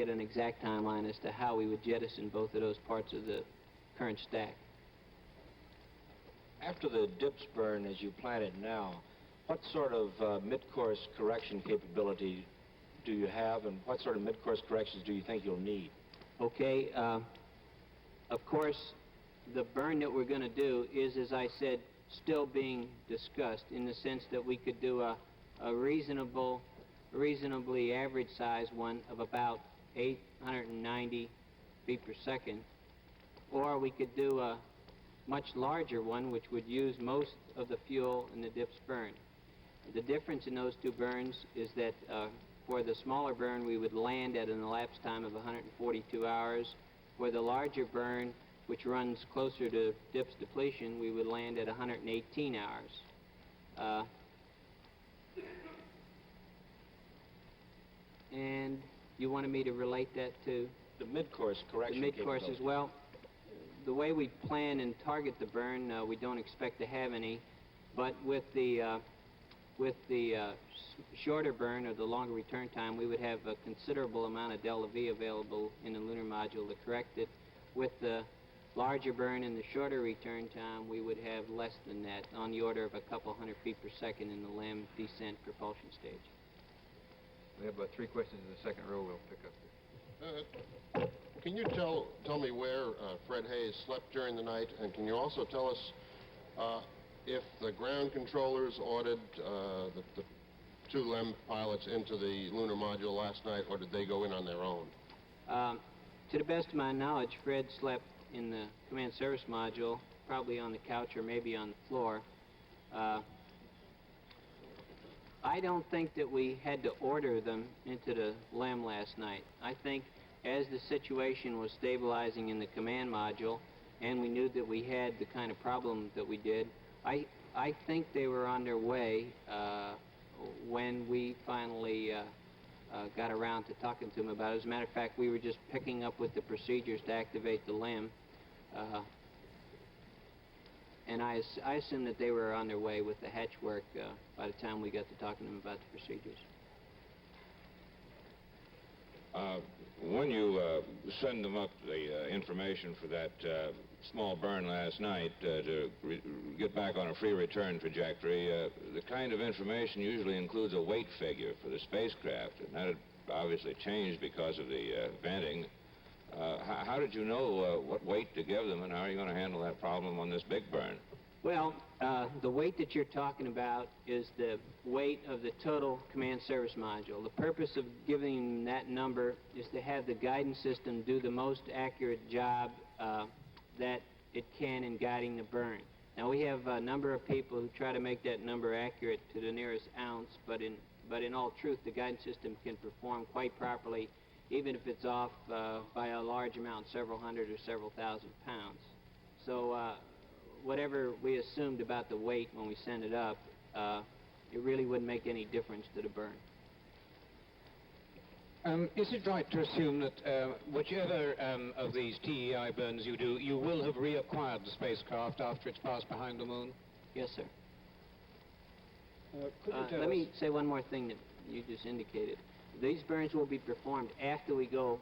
get an exact timeline as to how we would jettison both of those parts of the current stack. After the dips burn as you plan it now, what sort of mid-course correction capability do you have, and what sort of mid-course corrections do you think you'll need? Okay, of course, the burn that we're going to do is, as I said, still being discussed, in the sense that we could do a reasonably average size one of about 890 feet per second, or we could do a much larger one which would use most of the fuel in the dips burn. The difference in those two burns is that for the smaller burn we would land at an elapsed time of 142 hours. For the larger burn, which runs closer to dips depletion, we would land at 118 hours. And you wanted me to relate that to the mid-course correction. The mid-course as well. The way we plan and target the burn, we don't expect to have any, but with the shorter burn or the longer return time, we would have a considerable amount of delta V available in the lunar module to correct it. With the larger burn and the shorter return time, we would have less than that, on the order of a couple hundred feet per second in the LEM descent propulsion stage. We have about 3 questions in the second row we'll pick up here. Can you tell me where Fred Hayes slept during the night, and can you also tell us if the ground controllers ordered the 2 LEM pilots into the lunar module last night, or did they go in on their own? To the best of my knowledge, Fred slept in the command service module, probably on the couch or maybe on the floor. I don't think that we had to order them into the LEM last night. I think as the situation was stabilizing in the command module and we knew that we had the kind of problem that we did, I think they were on their way when we finally got around to talking to them about it. As a matter of fact, we were just picking up with the procedures to activate the LEM, and I assume that they were on their way with the hatch work by the time we got to talking to them about the procedures. When you send them up the information for that small burn last night to get back on a free return trajectory, the kind of information usually includes a weight figure for the spacecraft, and that had obviously changed because of the venting. How did you know what weight to give them, and how are you going to handle that problem on this big burn? Well, the weight that you're talking about is the weight of the total command service module. The purpose of giving that number is to have the guidance system do the most accurate job that it can in guiding the burn. Now, we have a number of people who try to make that number accurate to the nearest ounce, but in all truth, the guidance system can perform quite properly, even if it's off by a large amount, several hundred or several thousand pounds. So whatever we assumed about the weight when we sent it up, it really wouldn't make any difference to the burn. Is it right to assume that whichever of these TEI burns you do, you will have reacquired the spacecraft after it's passed behind the moon? Yes, sir. Let me say one more thing that you just indicated. These burns will be performed after we go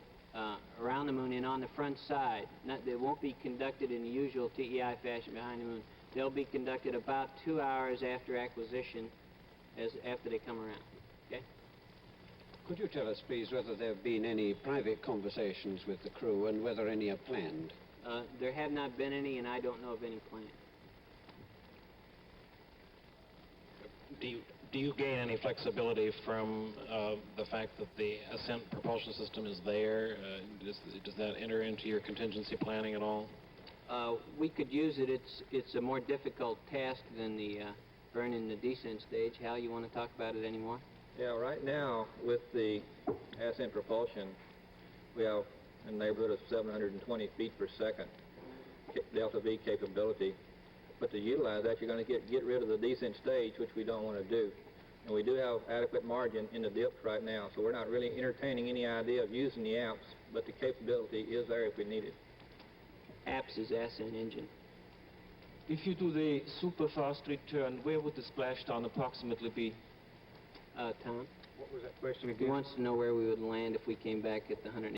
around the moon and on the front side. They won't be conducted in the usual TEI fashion behind the moon. They'll be conducted about 2 hours after acquisition, after they come around. Okay? Could you tell us, please, whether there have been any private conversations with the crew and whether any are planned? There have not been any, and I don't know of any planned. Do you gain any flexibility from the fact that the ascent propulsion system is there? Does that enter into your contingency planning at all? We could use it. It's a more difficult task than the burn in the descent stage. Hal, you want to talk about it anymore? Yeah, right now with the ascent propulsion, we have in the neighborhood of 720 feet per second delta V capability. But to utilize that, you're going to get rid of the descent stage, which we don't want to do. And we do have adequate margin in the dips right now, so we're not really entertaining any idea of using the APS, but the capability is there if we need it. APS is ascent engine. If you do the super fast return, where would the splashdown approximately be? Tom? What was that question again? He wants to know where we would land if we came back at the 100.